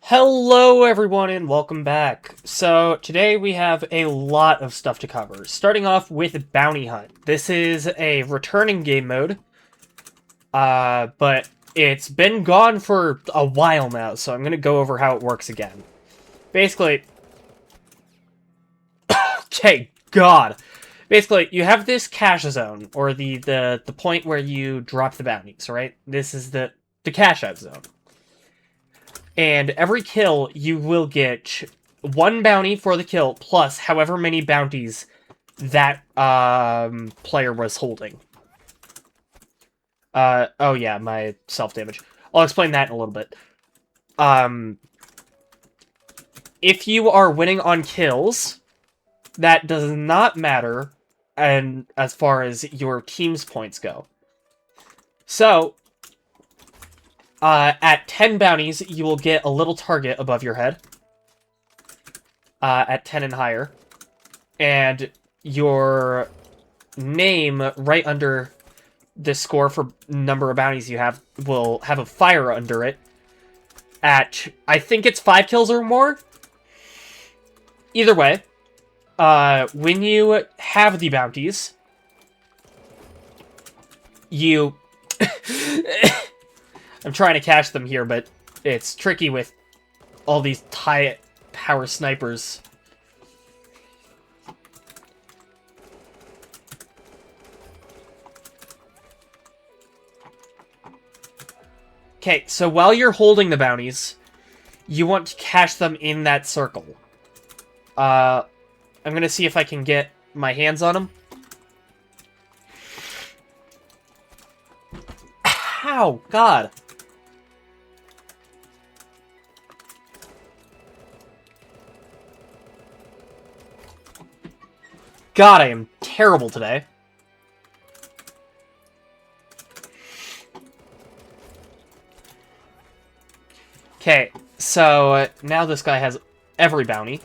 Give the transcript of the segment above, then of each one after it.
Hello everyone and welcome back. So today we have a lot of stuff to cover. Starting off with Bounty Hunt. This is a returning game mode. But it's been gone for a while now, so I'm gonna go over how it works again. Basically, okay, God. Basically, you have this cash zone, or the point where you drop the bounties, right? This is the cash out zone. And every kill, you will get one bounty for the kill, plus however many bounties that player was holding. Oh yeah, my self-damage. I'll explain that in a little bit. If you are winning on kills, that does not matter and as far as your team's points go. So, at 10 bounties, you will get a little target above your head. At 10 and higher. And your name right under the score for number of bounties you have will have a fire under it. At, I think it's 5 kills or more. Either way, when you have the bounties, you... I'm trying to catch them here, but it's tricky with all these high power snipers. Okay, so while you're holding the bounties, you want to cache them in that circle. I'm gonna see if I can get my hands on them. Ow, God. God, I am terrible today. Okay, so now this guy has every bounty.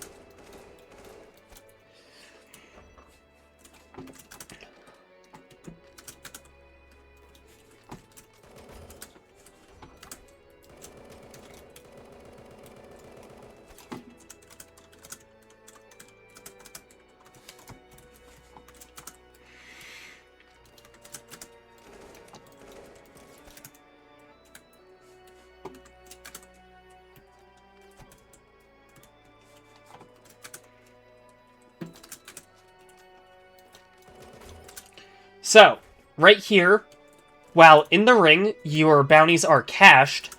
So, right here, while in the ring, your bounties are cached.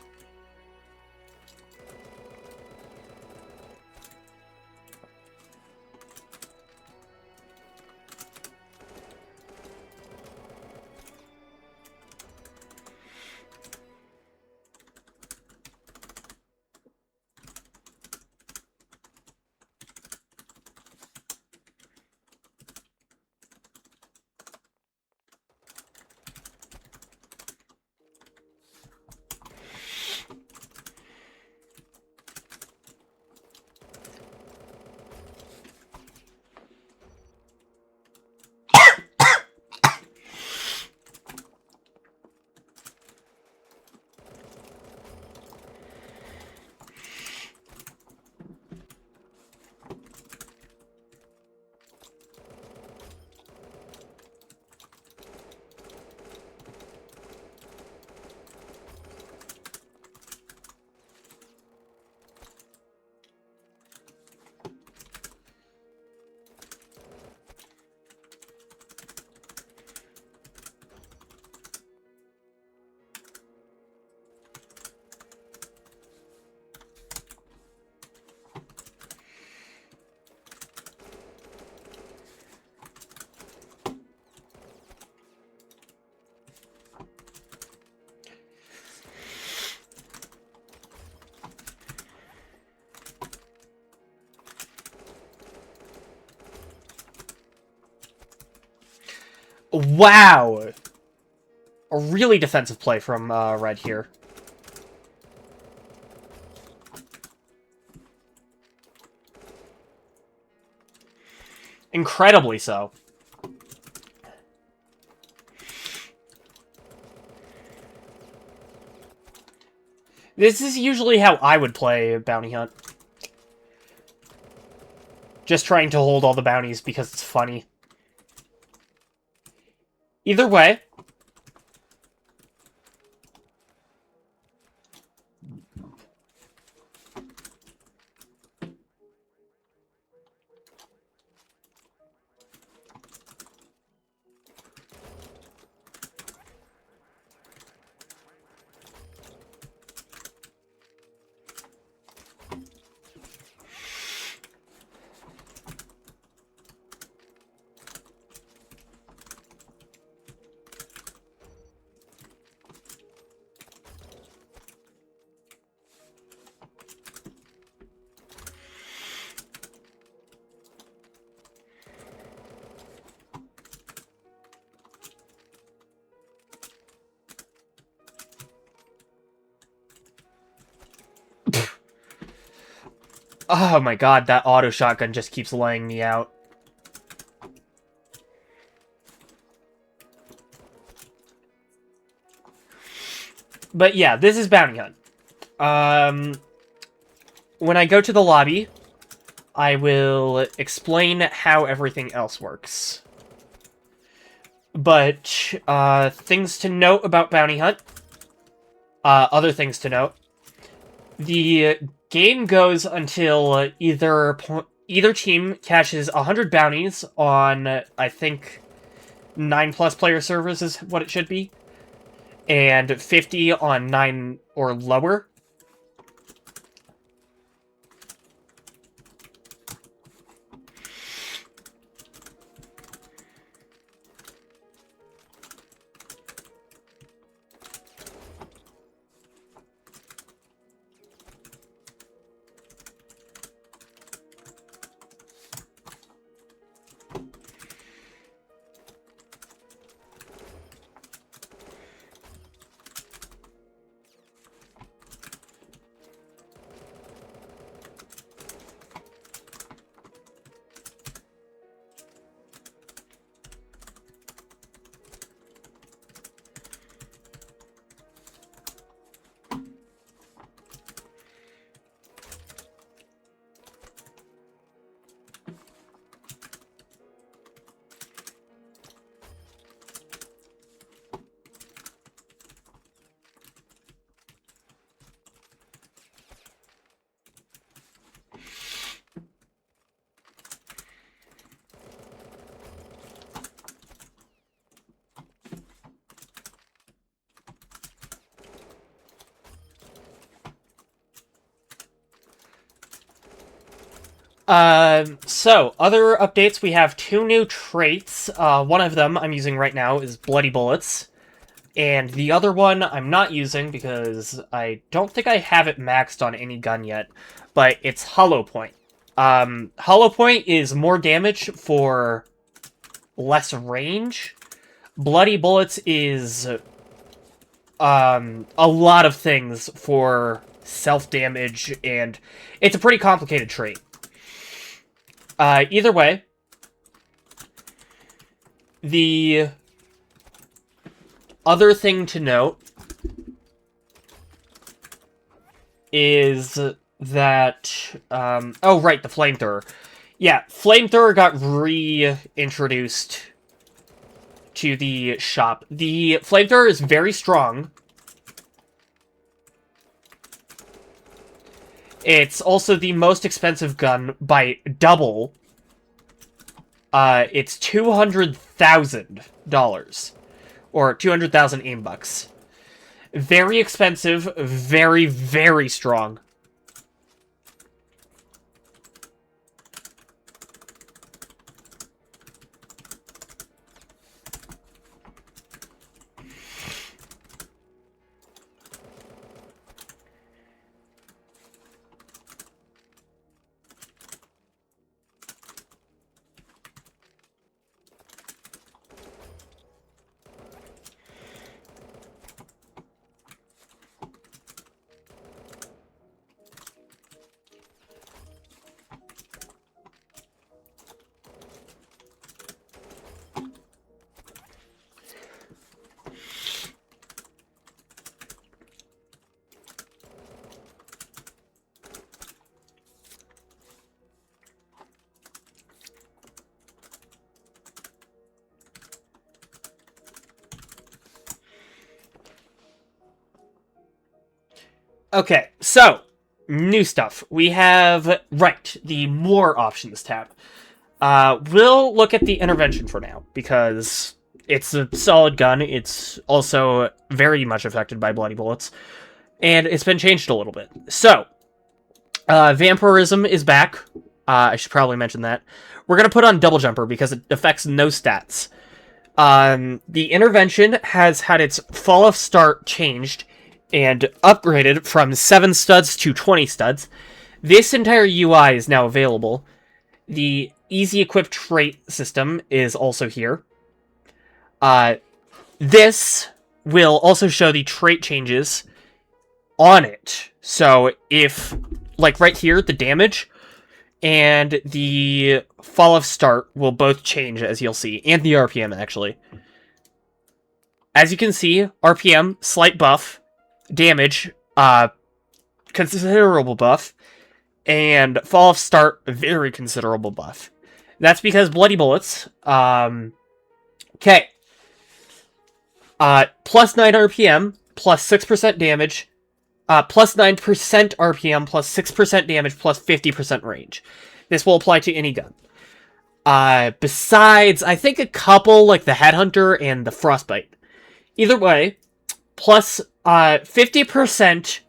Wow! A really defensive play from Red here. Incredibly so. This is usually how I would play Bounty Hunt. Just trying to hold all the bounties because it's funny. Either way... Oh my god, that auto shotgun just keeps laying me out. But yeah, this is Bounty Hunt. When I go to the lobby, I will explain how everything else works. But, things to note about Bounty Hunt. Other things to note. The game goes until either team caches 100 bounties on, I think, 9+ player servers is what it should be. And 50 on 9 or lower. So, other updates, we have 2 new traits. One of them I'm using right now is Bloody Bullets. And the other one I'm not using because I don't think I have it maxed on any gun yet. But it's Hollow Point. Hollow Point is more damage for less range. Bloody Bullets is a lot of things for self-damage, and it's a pretty complicated trait. Either way, the other thing to note is that, oh right, the flamethrower. Yeah, flamethrower got reintroduced to the shop. The flamethrower is very strong. It's also the most expensive gun by double. It's $200,000. Or 200,000 aimbucks. Very expensive, very, very strong. Okay, so, new stuff. We have, right, the more options tab. We'll look at the intervention for now, because it's a solid gun. It's also very much affected by bloody bullets, and it's been changed a little bit. So, vampirism is back. I should probably mention that. We're going to put on double jumper, because it affects no stats. The intervention has had its fall off start changed, and upgraded from 7 studs to 20 studs. This entire UI is now available. The easy equip trait system is also here. This will also show the trait changes on it. So if, like right here, the damage and the fall of start will both change, as you'll see, and the RPM, actually. As you can see, RPM, slight buff, damage, considerable buff, and fall of start, very considerable buff. That's because bloody bullets. Okay. Plus 9 RPM, plus 6% damage, plus 9% RPM, plus 6% damage, plus 50% range. This will apply to any gun. Besides, I think a couple, like the Headhunter and the Frostbite. Either way, plus 50%...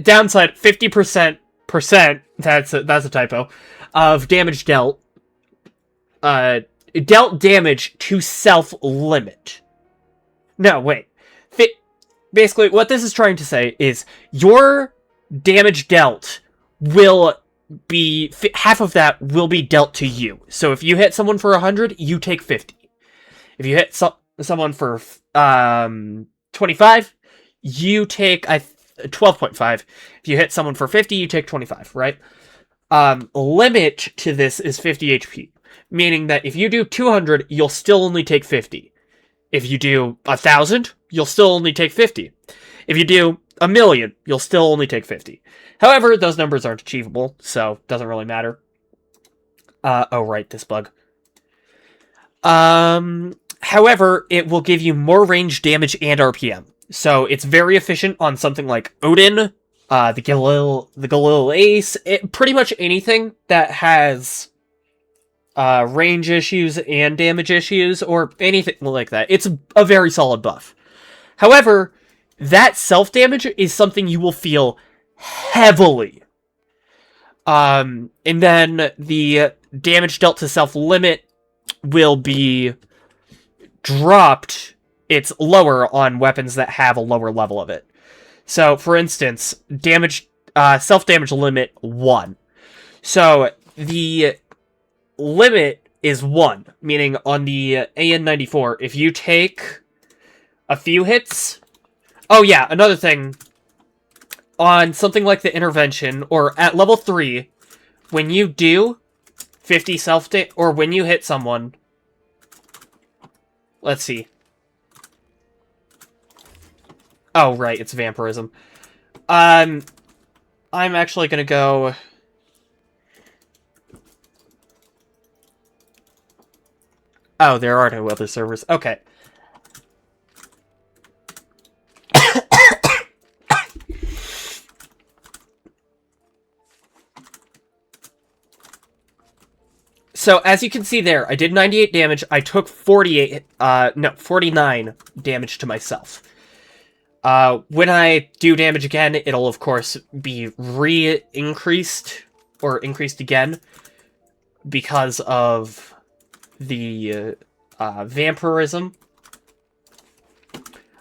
downside, 50%, that's a typo, of damage dealt. Dealt damage to self-limit. No, wait. Basically, what this is trying to say is your damage dealt will be... half of that will be dealt to you. So if you hit someone for 100, you take 50. If you hit someone for 25, you take 12.5. If you hit someone for 50, you take 25, right? Limit to this is 50 HP. Meaning that if you do 200, you'll still only take 50. If you do 1,000, you'll still only take 50. If you do 1,000,000, you'll still only take 50. However, those numbers aren't achievable, so it doesn't really matter. Oh, right, this bug. However, it will give you more range, damage, and RPM. So it's very efficient on something like Odin, the Galil Ace, pretty much anything that has range issues and damage issues, or anything like that. It's a very solid buff. However, that self-damage is something you will feel heavily. And then the damage dealt to self-limit will be dropped. It's lower on weapons that have a lower level of it. So, for instance, damage, self-damage limit 1. So, the limit is 1, meaning on the AN94, if you take a few hits... Oh yeah, another thing, on something like the intervention, or at level 3, when you do 50 self-damage, or when you hit someone... Let's see. Oh, right, it's vampirism. I'm actually gonna go... Oh, there are no other servers. Okay. So, as you can see there, I did 98 damage. I took 49 damage to myself. When I do damage again, it'll, of course, be re-increased, or increased again, because of the vampirism.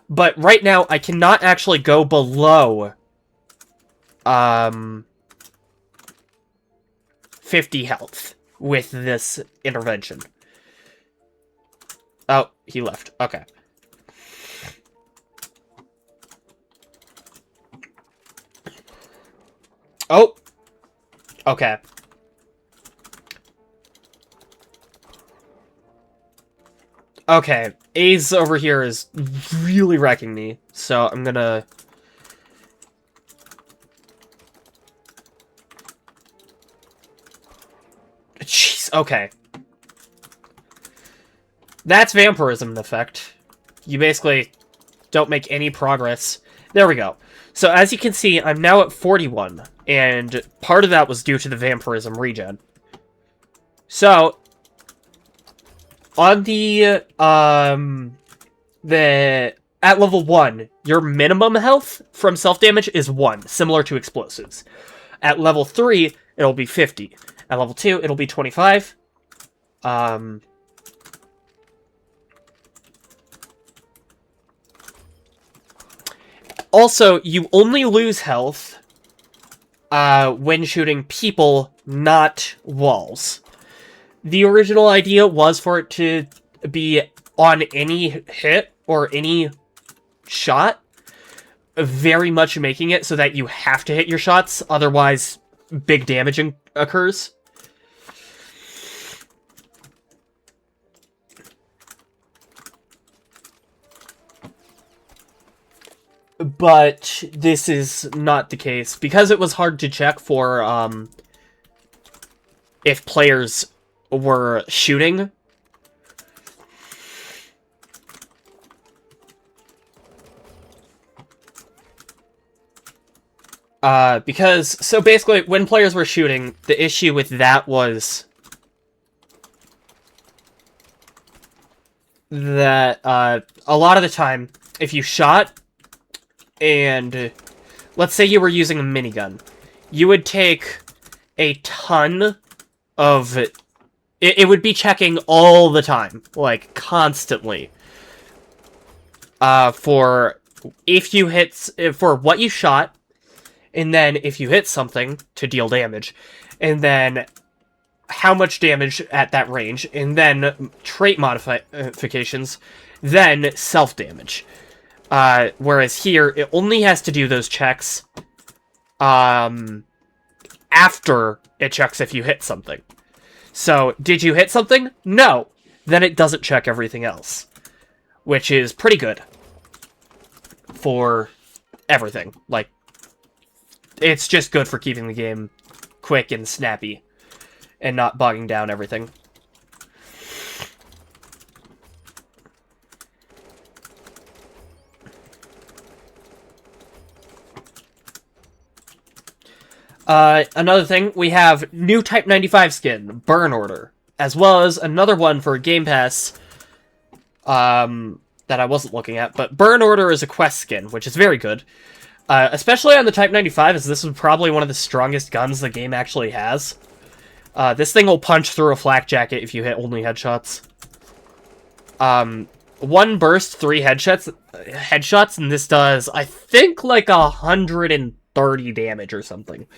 But right now, I cannot actually go below 50 health with this intervention. Oh, he left. Okay. Oh! Okay. Okay, A's over here is really wrecking me, so I'm gonna... Jeez, okay. That's vampirism in effect. You basically don't make any progress, There we go. So as you can see, I'm now at 41, and part of that was due to the vampirism regen. So, on the at level 1, your minimum health from self-damage is 1, similar to explosives. At level 3, it'll be 50. At level 2, it'll be 25. Also, you only lose health when shooting people, not walls. The original idea was for it to be on any hit or any shot, very much making it so that you have to hit your shots, otherwise big damage occurs. But this is not the case. Because it was hard to check for if players were shooting. So basically, when players were shooting, the issue with that was that a lot of the time, if you shot, and let's say you were using a minigun, you would take a ton of... It would be checking all the time, like, constantly. For if you hit... For what you shot, and then if you hit something to deal damage, and then how much damage at that range, and then trait modifications, then self-damage. Whereas here, it only has to do those checks after it checks if you hit something. So, did you hit something? No. Then it doesn't check everything else. Which is pretty good for everything. Like, it's just good for keeping the game quick and snappy and not bogging down everything. Another thing, we have new Type 95 skin, Burn Order, as well as another one for Game Pass, that I wasn't looking at, but Burn Order is a quest skin, which is very good. Especially on the Type 95, as this is probably one of the strongest guns the game actually has. This thing will punch through a flak jacket if you hit only headshots. One burst, 3 headshots, and this does, I think, like 130 damage or something.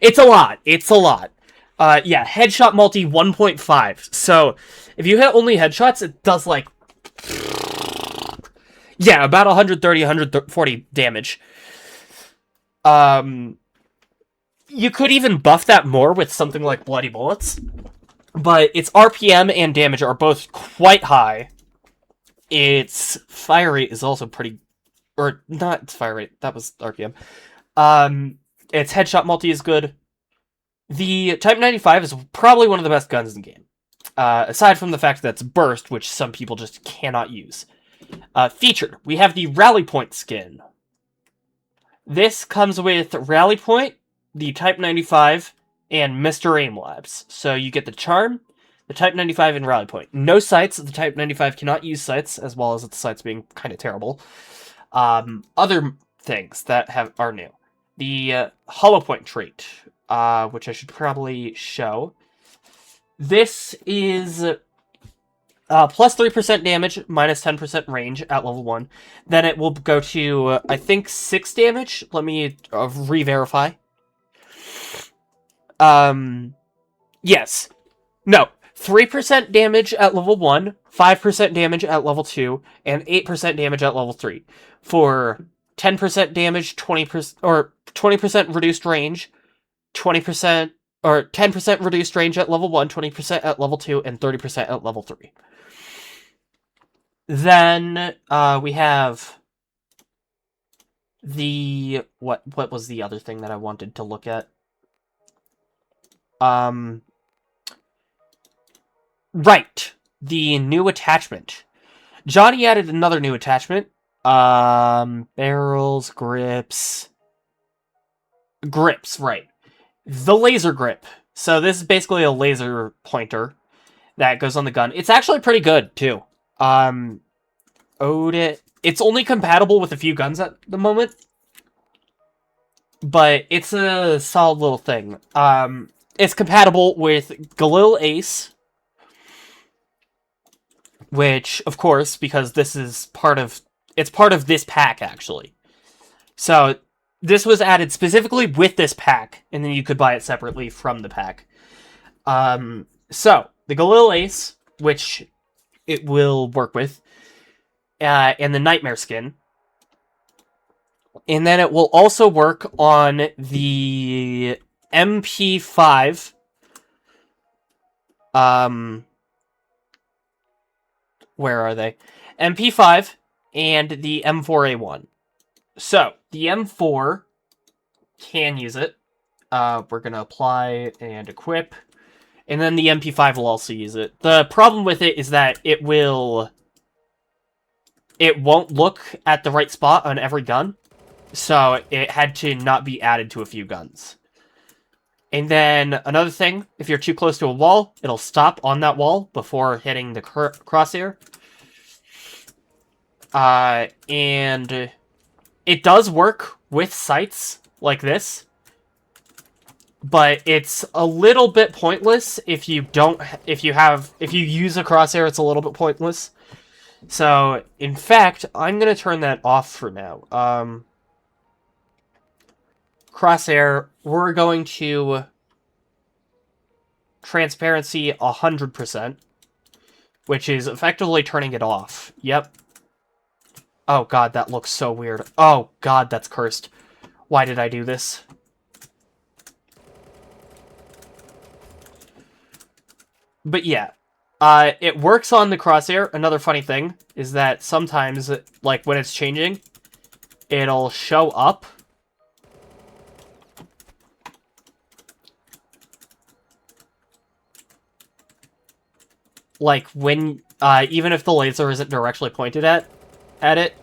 It's a lot. It's a lot. Yeah, headshot multi 1.5. So, if you hit only headshots, it does, like... Yeah, about 130, 140 damage. You could even buff that more with something like Bloody Bullets. But its RPM and damage are both quite high. Its fire rate is also pretty... Or, not its fire rate, that was RPM. Its headshot multi is good. The Type 95 is probably one of the best guns in the game. Aside from the fact that it's burst, which some people just cannot use. Featured, we have the Rally Point skin. This comes with Rally Point, the Type 95, and Mr. Aim Labs. So you get the Charm, the Type 95, and Rally Point. No sights, the Type 95 cannot use sights, as well as its sights being kind of terrible. Other things that are new. The Hollow Point trait, which I should probably show. This is plus 3% damage, minus 10% range at level 1. Then it will go to, I think, 6 damage. Let me re-verify. Yes. No. 3% damage at level 1, 5% damage at level 2, and 8% damage at level 3. For 10% damage, 20%, or 20% reduced range, 20%, or 10% reduced range at level 1, 20% at level 2, and 30% at level 3. Then, we have the... What was the other thing that I wanted to look at? Right. The new attachment. Johnny added another new attachment. Barrels, grips. Grips, right. The laser grip. So this is basically a laser pointer that goes on the gun. It's actually pretty good, too. It's only compatible with a few guns at the moment, but it's a solid little thing. It's compatible with Galil Ace, which, of course, because this is part of this pack, actually. So, this was added specifically with this pack, and then you could buy it separately from the pack. So, the Galil Ace, which it will work with, and the Nightmare skin. And then it will also work on the MP5. Where are they? MP5 and the M4A1. So, the M4 can use it. We're going to apply and equip. And then the MP5 will also use it. The problem with it is that it won't look at the right spot on every gun. So it had to not be added to a few guns. And then another thing, if you're too close to a wall, it'll stop on that wall before hitting the crosshair. And it does work with sights like this, but it's a little bit pointless if you use a crosshair. It's a little bit pointless. So, in fact, I'm gonna turn that off for now. Crosshair, we're going to transparency 100%, which is effectively turning it off. Yep. Oh god, that looks so weird. Oh god, that's cursed. Why did I do this? But yeah, it works on the crosshair. Another funny thing is that sometimes, like when it's changing, it'll show up. Like when, even if the laser isn't directly pointed at it,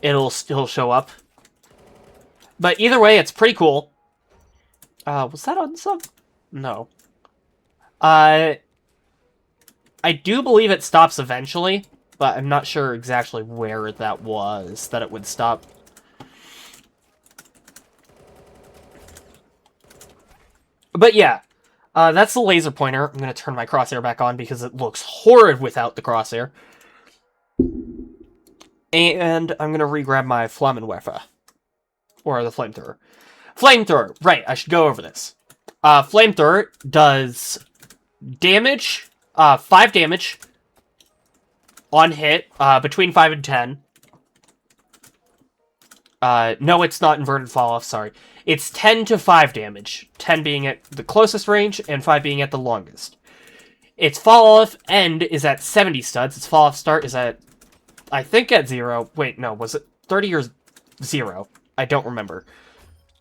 it'll still show up. But either way, it's pretty cool. Was that on sub? No. I do believe it stops eventually, but I'm not sure exactly where that was that it would stop. But yeah, that's the laser pointer. I'm going to turn my crosshair back on because it looks horrid without the crosshair. And I'm going to re-grab my Flammenwerfer. Or the flamethrower. Flamethrower! Right, I should go over this. Flamethrower does damage, 5 damage on hit, between 5 and 10. No, it's not inverted fall-off, sorry. It's 10 to 5 damage. 10 being at the closest range, and 5 being at the longest. Its fall-off end is at 70 studs. Its fall-off start is at, I think at 0. Wait, no, was it 30 or 0? I don't remember.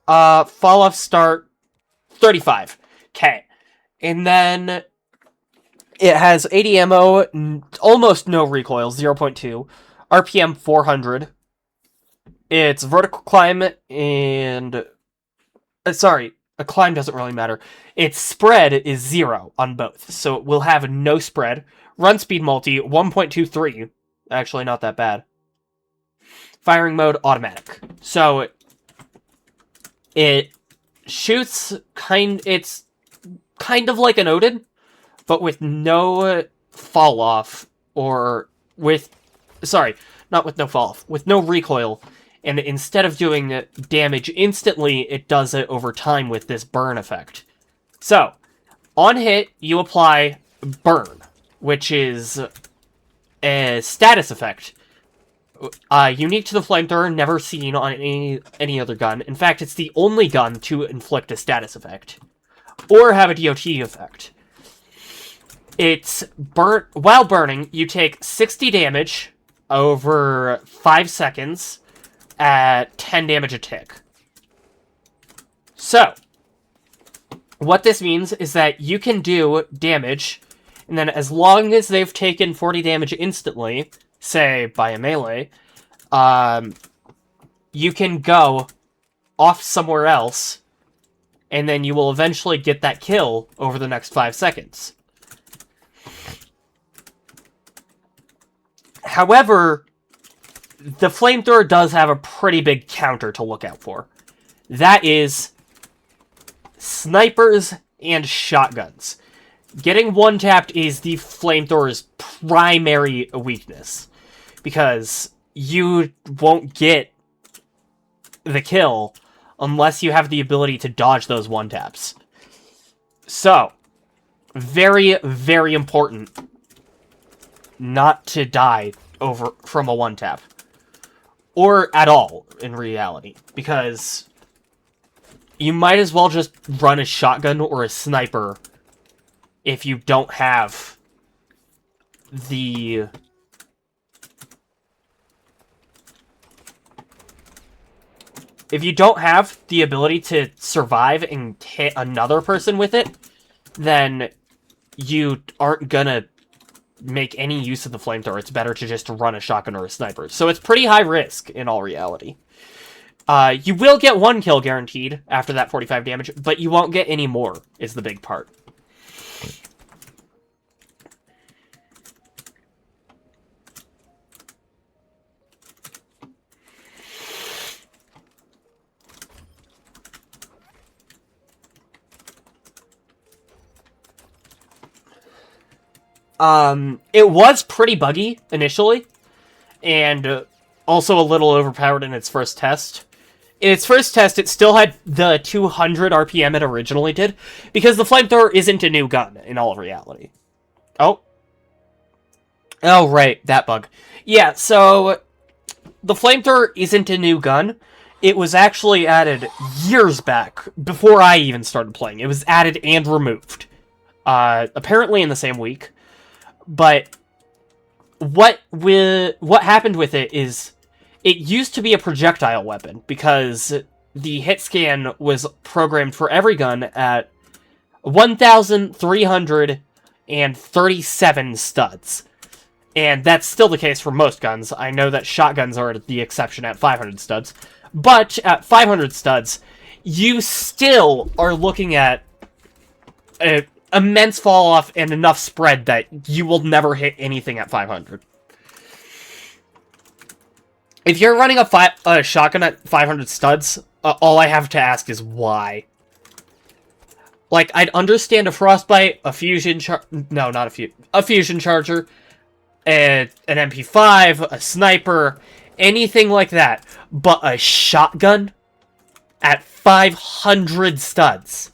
Fall-off start, 35. Okay. And then it has 80 ammo, almost no recoil, 0.2. RPM 400. It's vertical climb and... sorry, a climb doesn't really matter. Its spread is 0 on both, so it will have no spread. Run speed multi, 1.23. Actually, not that bad. Firing mode, automatic. So, it shoots it's kind of like an Odin, but with no fall-off, or with... Sorry, not with no fall-off, with no recoil. And instead of doing damage instantly, it does it over time with this burn effect. So, on hit, you apply burn, which is a status effect. Unique to the flamethrower, never seen on any other gun. In fact, it's the only gun to inflict a status effect. Or have a DOT effect. It's while burning, you take 60 damage over 5 seconds at 10 damage a tick. So, what this means is that you can do damage, and then as long as they've taken 40 damage instantly, say by a melee, you can go off somewhere else, and then you will eventually get that kill over the next 5 seconds. However, the flamethrower does have a pretty big counter to look out for. That is snipers and shotguns. Getting one-tapped is the flamethrower's primary weakness, because you won't get the kill unless you have the ability to dodge those one-taps. So, very, very important not to die from a one-tap. Or at all, in reality. Because you might as well just run a shotgun or a sniper if you don't have the... If you don't have the ability to survive and hit another person with it, then you aren't gonna make any use of the flamethrower. It's better to just run a shotgun or a sniper. So it's pretty high risk in all reality. You will get 1 kill guaranteed after that 45 damage, but you won't get any more, is the big part. It was pretty buggy initially, and also a little overpowered in its first test. In its first test, it still had the 200 RPM it originally did, because the flamethrower isn't a new gun in all reality. Oh, right, that bug. Yeah, so the flamethrower isn't a new gun. It was actually added years back, before I even started playing. It was added and removed, apparently in the same week. But what happened with it is it used to be a projectile weapon because the hit scan was programmed for every gun at 1,337 studs. And that's still the case for most guns. I know that shotguns are the exception at 500 studs. But at 500 studs, you still are looking at immense fall off and enough spread that you will never hit anything at 500. If you're running a shotgun at 500 studs, all I have to ask is why. Like, I'd understand a frostbite, a fusion a fusion charger, an MP5, a sniper, anything like that. But a shotgun at 500 studs.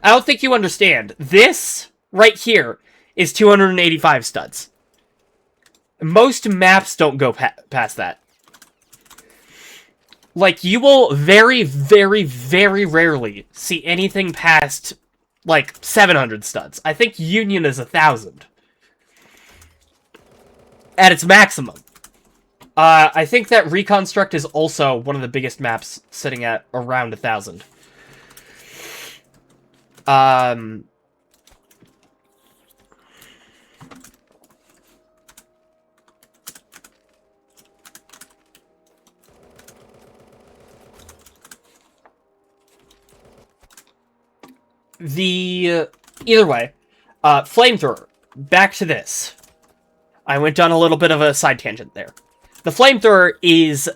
I don't think you understand. This, right here, is 285 studs. Most maps don't go past that. Like, you will very, very, very rarely see anything past, like, 700 studs. I think Union is 1,000. At its maximum. I think that Reconstruct is also one of the biggest maps, sitting at around 1,000. Either way, flamethrower. Back to this. I went down a little bit of a side tangent there. The flamethrower is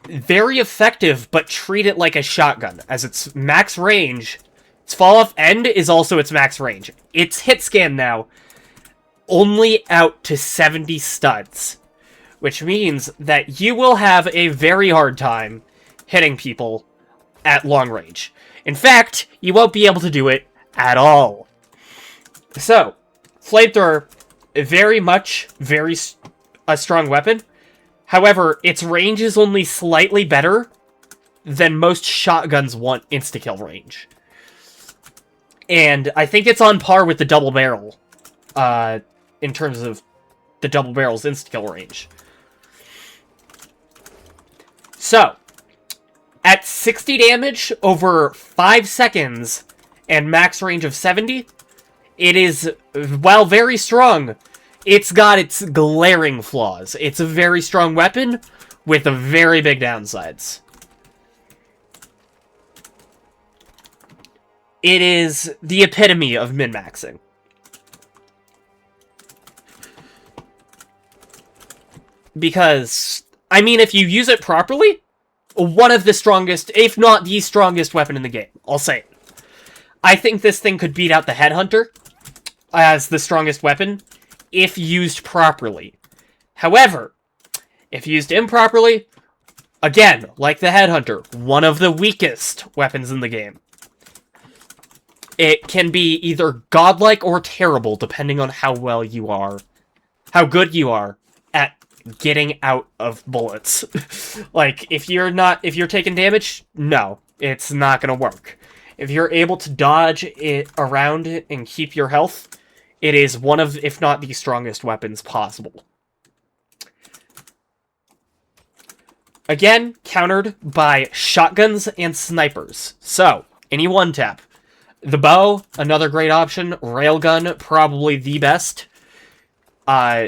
very effective, but treat it like a shotgun, as its max range. Its fall-off end is also its max range. Its hit scan now only out to 70 studs, which means that you will have a very hard time hitting people at long range. In fact, you won't be able to do it at all. So, flamethrower, very much, a strong weapon. However, its range is only slightly better than most shotguns want insta-kill range. And I think it's on par with the double barrel, in terms of the double barrel's insta-kill range. So, at 60 damage over 5 seconds and max range of 70, it is, while very strong, it's got its glaring flaws. It's a very strong weapon with the very big downsides. It is the epitome of min-maxing. Because, I mean, if you use it properly, one of the strongest, if not the strongest weapon in the game. I'll say it. I think this thing could beat out the Headhunter as the strongest weapon if used properly. However, if used improperly, again, like the Headhunter, one of the weakest weapons in the game. It can be either godlike or terrible, depending on how well you are, how good you are at getting out of bullets. Like, if you're taking damage, no, it's not gonna work. If you're able to dodge it around it and keep your health, it is one of, if not the strongest weapons possible. Again, countered by shotguns and snipers. So, any one-tap. The bow, another great option. Railgun, probably the best.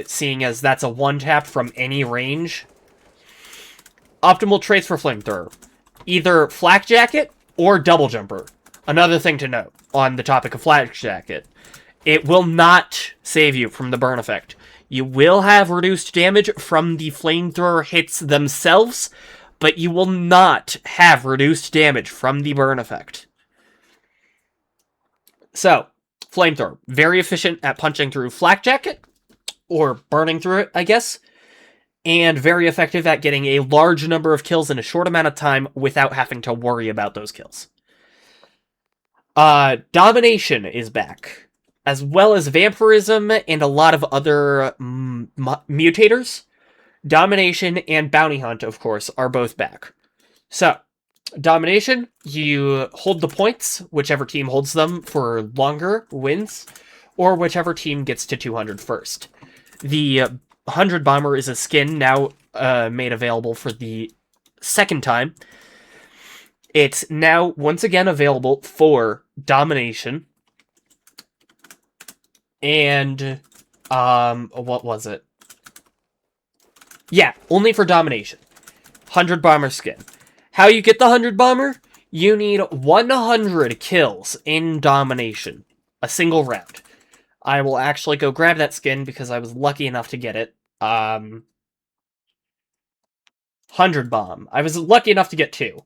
Seeing as that's a one-tap from any range. Optimal traits for flamethrower. Either flak jacket or double jumper. Another thing to note on the topic of flak jacket. It will not save you from the burn effect. You will have reduced damage from the flamethrower hits themselves, but you will not have reduced damage from the burn effect. So, flamethrower. Very efficient at punching through flak jacket, or burning through it, I guess. And very effective at getting a large number of kills in a short amount of time without having to worry about those kills. Domination is back, as well as vampirism and a lot of other mutators. Domination and bounty hunt, of course, are both back. So, domination, you hold the points, whichever team holds them for longer wins, or whichever team gets to 200 first. The 100 Bomber is a skin now made available for the second time. It's now once again available for domination. And, what was it? Yeah, only for domination. 100 Bomber skin. How you get the 100 Bomber? You need 100 kills in domination. A single round. I will actually go grab that skin because I was lucky enough to get it. 100 Bomb. I was lucky enough to get 2.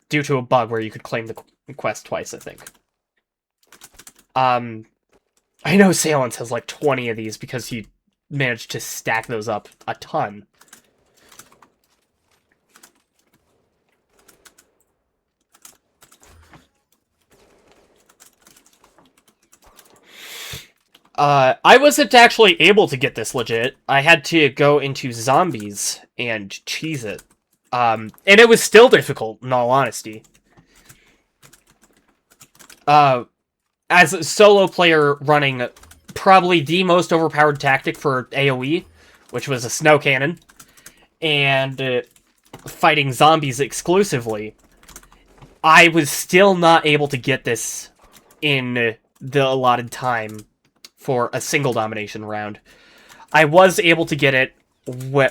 Due to a bug where you could claim the quest twice, I think. I know Salance has like 20 of these because he managed to stack those up a ton. I wasn't actually able to get this legit. I had to go into zombies and cheese it. And it was still difficult, in all honesty. As a solo player running probably the most overpowered tactic for AoE, which was a snow cannon, and fighting zombies exclusively, I was still not able to get this in the allotted time for a single domination round. I was able to get it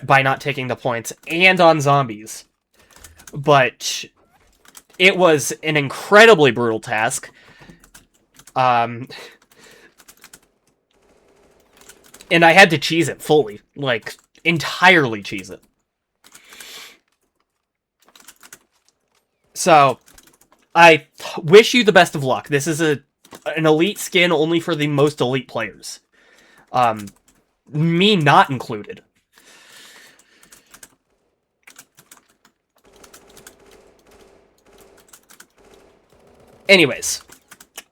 by not taking the points and on zombies, but it was an incredibly brutal task. And I had to cheese it fully, like entirely cheese it. So I wish you the best of luck. This is an elite skin only for the most elite players. Me not included. Anyways,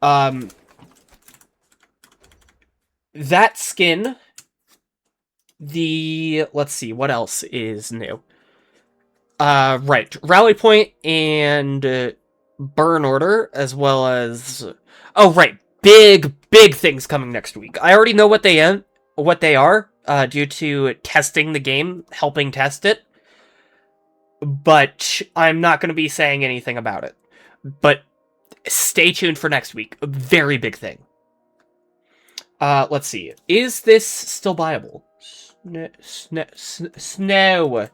that skin, let's see, what else is new? Right, Rally Point and Burn Order, as well as, oh, right, big things coming next week. I already know what they are, due to testing the game, helping test it, but I'm not going to be saying anything about it. But stay tuned for next week. A very big thing. Let's see. Is this still buyable? Snow.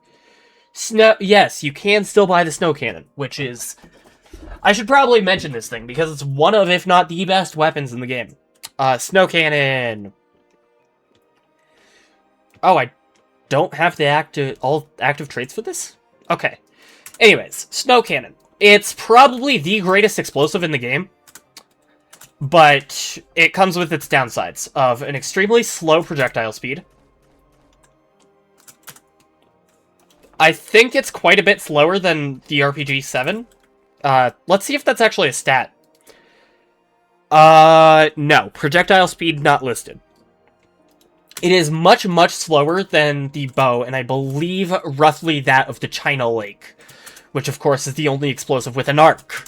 Snow. Yes, you can still buy the snow cannon, which is... I should probably mention this thing, because it's one of, if not the best weapons in the game. Snow cannon. Oh, I don't have the all active traits for this? Okay. Anyways, snow cannon. It's probably the greatest explosive in the game, but it comes with its downsides of an extremely slow projectile speed. I think it's quite a bit slower than the RPG-7. Let's see if that's actually a stat. No. Projectile speed not listed. It is much, much slower than the bow, and I believe roughly that of the China Lake, which of course is the only explosive with an arc.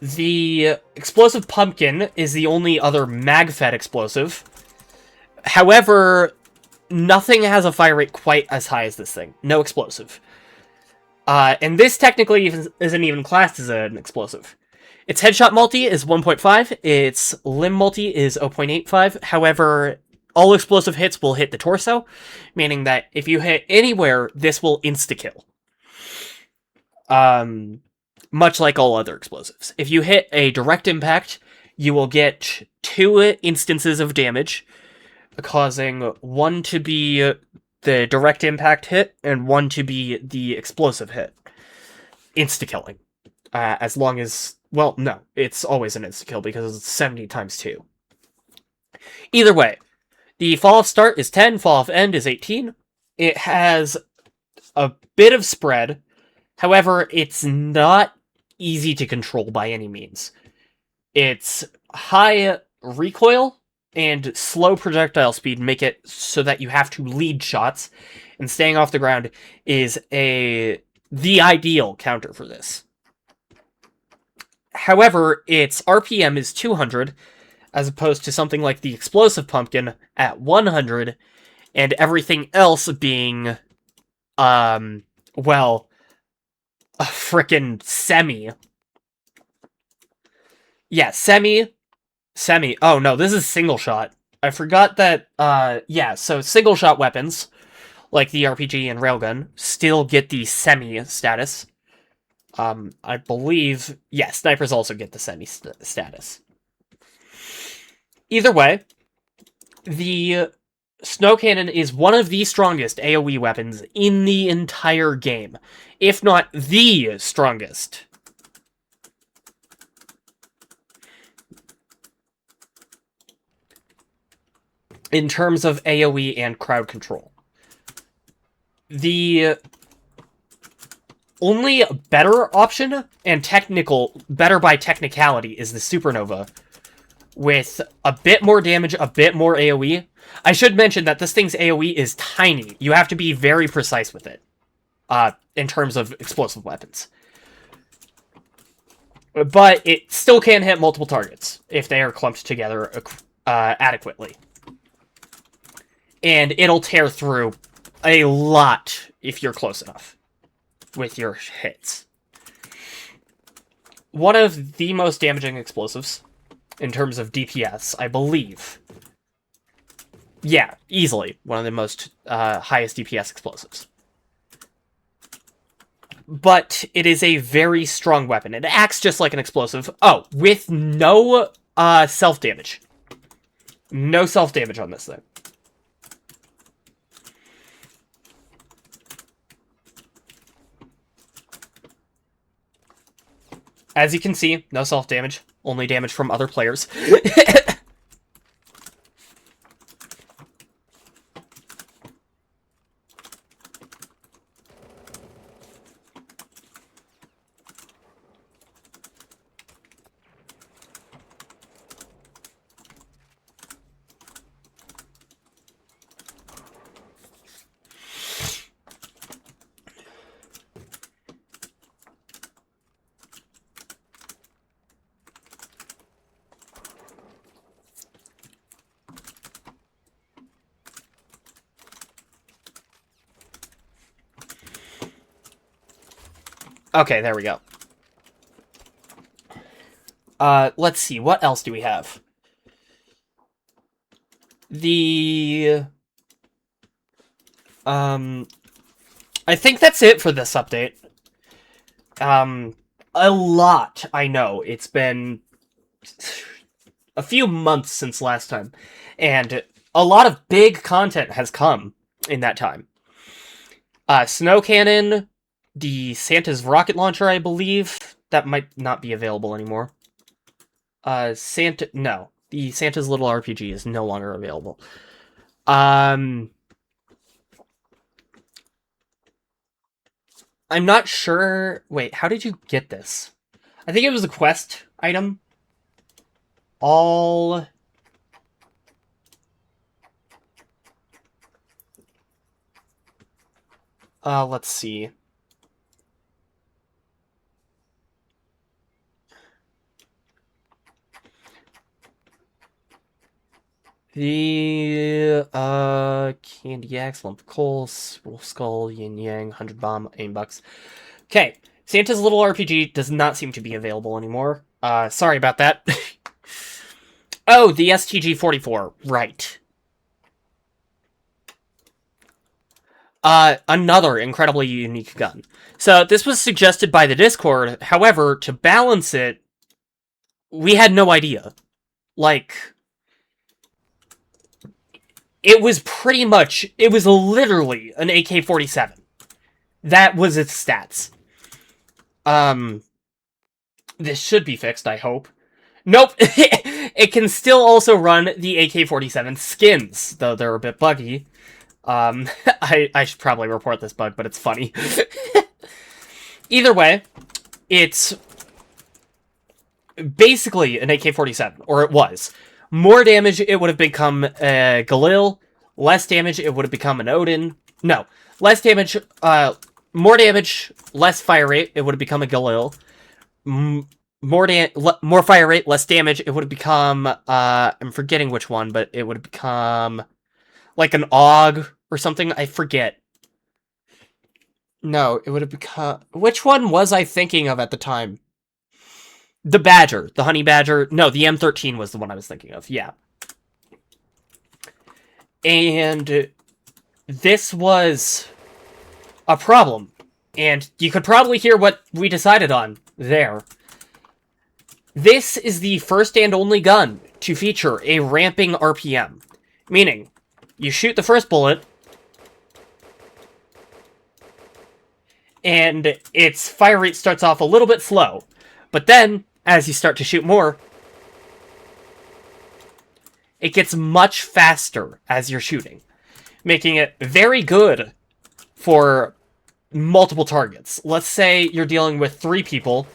The explosive pumpkin is the only other mag-fed explosive. However, nothing has a fire rate quite as high as this thing. No explosive. And this technically isn't even classed as an explosive. Its headshot multi is 1.5, its limb multi is 0.85, however, all explosive hits will hit the torso, meaning that if you hit anywhere, this will insta-kill. Much like all other explosives. If you hit a direct impact, you will get 2 instances of damage, causing 1 to be the direct impact hit, and 1 to be the explosive hit. Insta-killing. As long as... Well, no. It's always an insta-kill, because it's 70 times 2. Either way, the fall-off start is 10, fall-off end is 18. It has a bit of spread. However, it's not easy to control by any means. It's high recoil and slow projectile speed make it so that you have to lead shots, and staying off the ground is the ideal counter for this. However, its RPM is 200, as opposed to something like the explosive pumpkin at 100, and everything else being, well, a frickin' semi. Yeah, semi. Oh, no, this is single shot. I forgot that, yeah, so single shot weapons, like the RPG and railgun, still get the semi status. I believe, yeah, snipers also get the semi status. Either way, the snow cannon is one of the strongest AoE weapons in the entire game, if not the strongest. In terms of AoE and crowd control. The only better option, and better by technicality, is the Supernova, with a bit more damage, a bit more AoE. I should mention that this thing's AoE is tiny. You have to be very precise with it, in terms of explosive weapons. But it still can hit multiple targets, if they are clumped together adequately. And it'll tear through a lot if you're close enough with your hits. One of the most damaging explosives in terms of DPS, I believe. Yeah, easily one of the most highest DPS explosives. But it is a very strong weapon. It acts just like an explosive. Oh, with no self-damage. No self-damage on this thing. As you can see, no self-damage, only damage from other players. Okay, there we go. Let's see, what else do we have? The I think that's it for this update. A lot, I know. It's been a few months since last time, and a lot of big content has come in that time. Snow Cannon, the Santa's rocket launcher, I believe, that might not be available anymore. The Santa's Little RPG is no longer available. I'm not sure. Wait, how did you get this? I think it was a quest item. All... let's see. The, Candy Axe, Lump of Coal, Wolf Skull, Yin Yang, 100 Bomb, aimblox. Okay, Santa's Little RPG does not seem to be available anymore. Sorry about that. Oh, the STG-44, right. Another incredibly unique gun. So, this was suggested by the Discord, however, to balance it, we had no idea. Like... It was literally an AK-47. That was its stats. This should be fixed, I hope. Nope! It can still also run the AK-47 skins, though they're a bit buggy. I should probably report this bug, but it's funny. Either way, it's basically an AK-47, or it was. More damage, it would have become a Galil. Less damage, it would have become an Odin. No. Less damage, more damage, less fire rate, it would have become a Galil. More fire rate, less damage, it would have become, I'm forgetting which one, but it would have become, like an Og or something, I forget. No, it would have become, which one was I thinking of at the time? The Badger, the Honey Badger. No, the M13 was the one I was thinking of, yeah. And this was a problem. And you could probably hear what we decided on there. This is the first and only gun to feature a ramping RPM. Meaning, you shoot the first bullet, and its fire rate starts off a little bit slow. But then, as you start to shoot more, it gets much faster as you're shooting, making it very good for multiple targets. Let's say you're dealing with 3 people,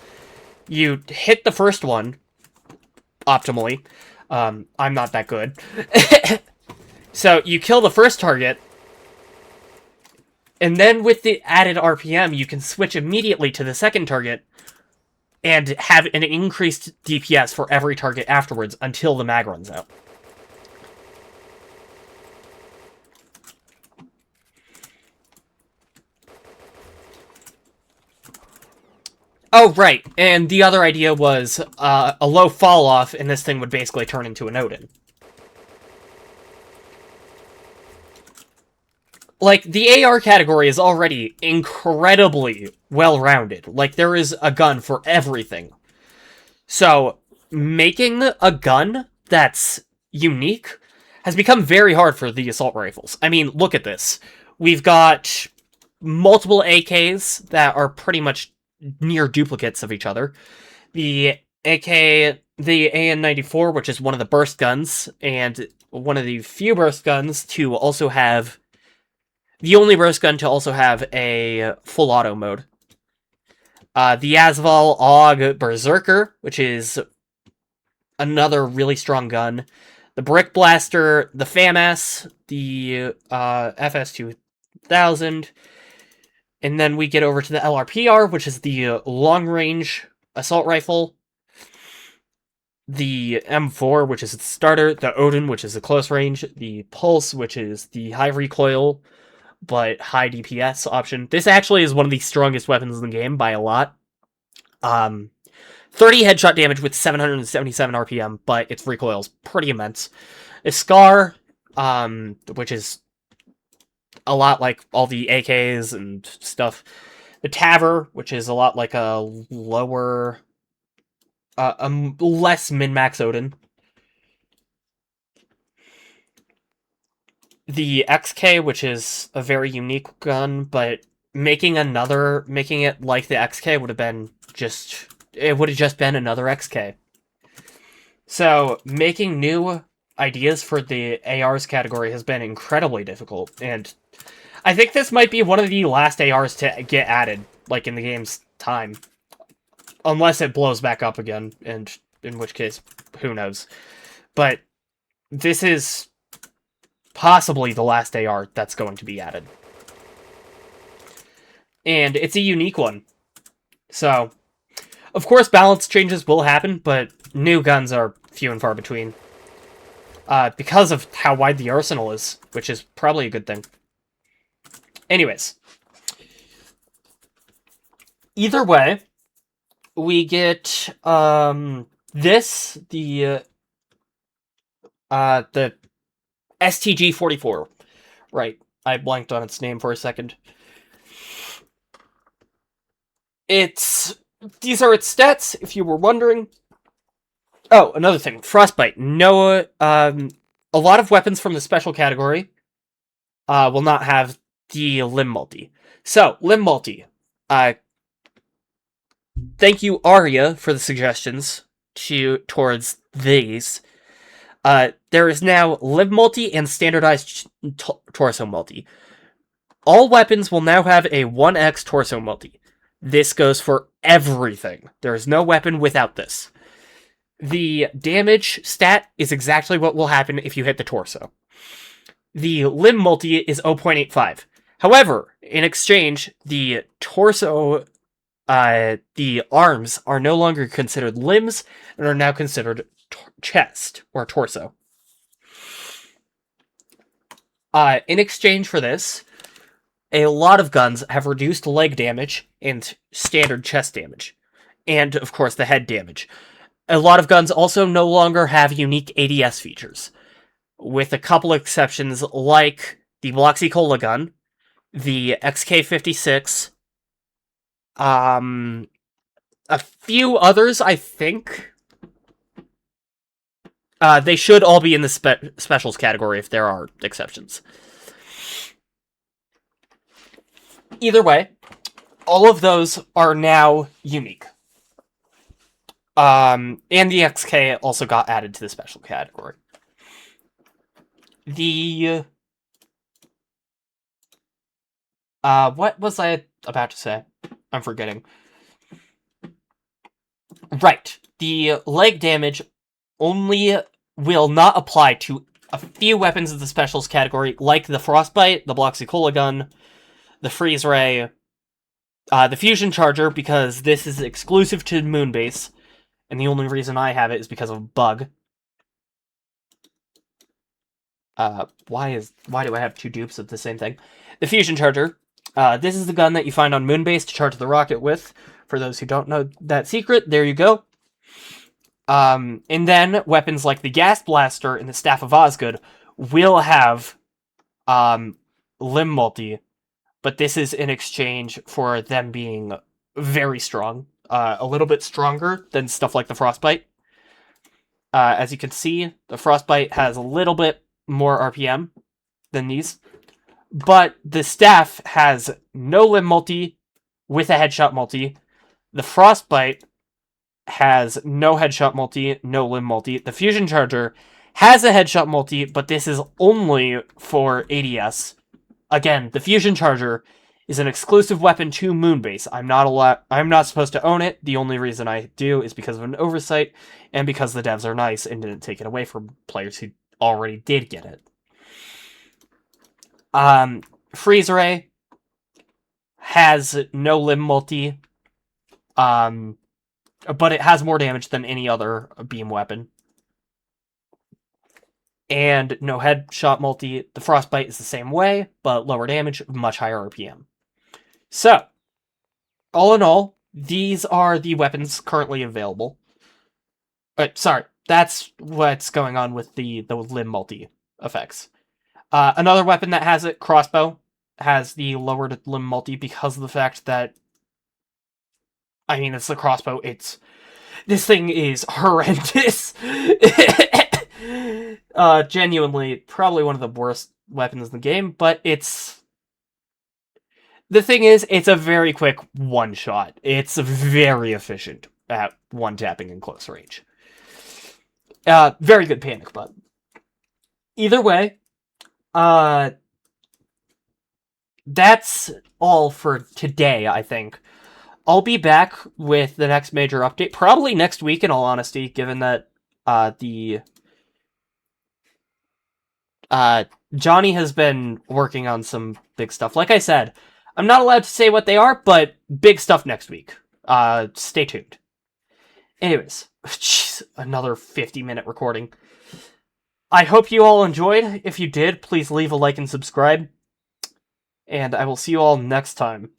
you hit the first one, optimally. I'm not that good. So, you kill the first target, and then with the added RPM, you can switch immediately to the second target, and have an increased DPS for every target afterwards until the mag runs out. Oh, right, and the other idea was a low fall-off, and this thing would basically turn into an Odin. Like, the AR category is already incredibly well-rounded. Like, there is a gun for everything. So, making a gun that's unique has become very hard for the assault rifles. I mean, look at this. We've got multiple AKs that are pretty much near duplicates of each other. The AK, the AN-94, which is one of the burst guns, and one of the few burst guns to also have... The only burst gun to also have a full auto mode. The Asval AUG Berserker, which is another really strong gun. The Brick Blaster, the FAMAS, the FS2000, and then we get over to the LRPR, which is the long-range assault rifle. The M4, which is its starter. The Odin, which is the close range. The Pulse, which is the high recoil, but high DPS option. This actually is one of the strongest weapons in the game by a lot. 30 headshot damage with 777 RPM, but its recoil is pretty immense. A Scar, which is a lot like all the AKs and stuff. The Taver, which is a lot like a lower, less min-max Odin. The XK, which is a very unique gun, but making it like the XK would have been it would have just been another XK. So, making new ideas for the ARs category has been incredibly difficult, and I think this might be one of the last ARs to get added, like, in the game's time. Unless it blows back up again, and in which case, who knows. But this is possibly the last AR that's going to be added. And it's a unique one. So, of course, balance changes will happen, but new guns are few and far between. Because of how wide the arsenal is, which is probably a good thing. Anyways. Either way, we get, this, the STG-44. Right, I blanked on its name for a second. These are its stats, if you were wondering. Oh, another thing, Frostbite. No, a lot of weapons from the special category will not have the limb multi. So, limb multi. Thank you, Arya, for the suggestions towards these. There is now limb multi and standardized torso multi. All weapons will now have a 1x torso multi. This goes for everything. There is no weapon without this. The damage stat is exactly what will happen if you hit the torso. The limb multi is 0.85. However, in exchange, the torso, the arms are no longer considered limbs and are now considered chest or torso. In exchange for this, a lot of guns have reduced leg damage and standard chest damage. And, of course, the head damage. A lot of guns also no longer have unique ADS features. With a couple exceptions like the Bloxy Cola gun, the XK56, a few others, I think. They should all be in the specials category if there are exceptions. Either way, all of those are now unique. And the XK also got added to the special category. What was I about to say? I'm forgetting. Right. The leg damage only will not apply to a few weapons of the specials category, like the Frostbite, the Bloxy Cola gun, the Freeze Ray, the Fusion Charger, because this is exclusive to Moonbase, and the only reason I have it is because of a bug. Why do I have two dupes of the same thing? The Fusion Charger. This is the gun that you find on Moonbase to charge the rocket with. For those who don't know that secret, there you go. And then weapons like the Gas Blaster and the Staff of Osgood will have limb multi, but this is in exchange for them being very strong. A little bit stronger than stuff like the Frostbite. As you can see, the Frostbite has a little bit more RPM than these. But the Staff has no limb multi with a headshot multi. The Frostbite has no headshot multi, no limb multi. The Fusion Charger has a headshot multi, but this is only for ADS. Again, the Fusion Charger is an exclusive weapon to Moonbase. I'm not supposed to own it. The only reason I do is because of an oversight, and because the devs are nice and didn't take it away from players who already did get it. Freeze Ray has no limb multi, but it has more damage than any other beam weapon. And no headshot multi. The Frostbite is the same way, but lower damage, much higher RPM. So, all in all, these are the weapons currently available. Sorry, that's what's going on with the limb multi effects. Another weapon that has it, crossbow, has the lowered limb multi because of the fact that, I mean, it's the crossbow. This thing is horrendous. Genuinely, probably one of the worst weapons in the game, but the thing is, it's a very quick one-shot. It's very efficient at one-tapping in close range. Very good panic button. Either way, that's all for today, I think. I'll be back with the next major update, probably next week, in all honesty, given that Johnny has been working on some big stuff. Like I said, I'm not allowed to say what they are, but big stuff next week. Stay tuned. Anyways, jeez, another 50-minute recording. I hope you all enjoyed. If you did, please leave a like and subscribe. And I will see you all next time.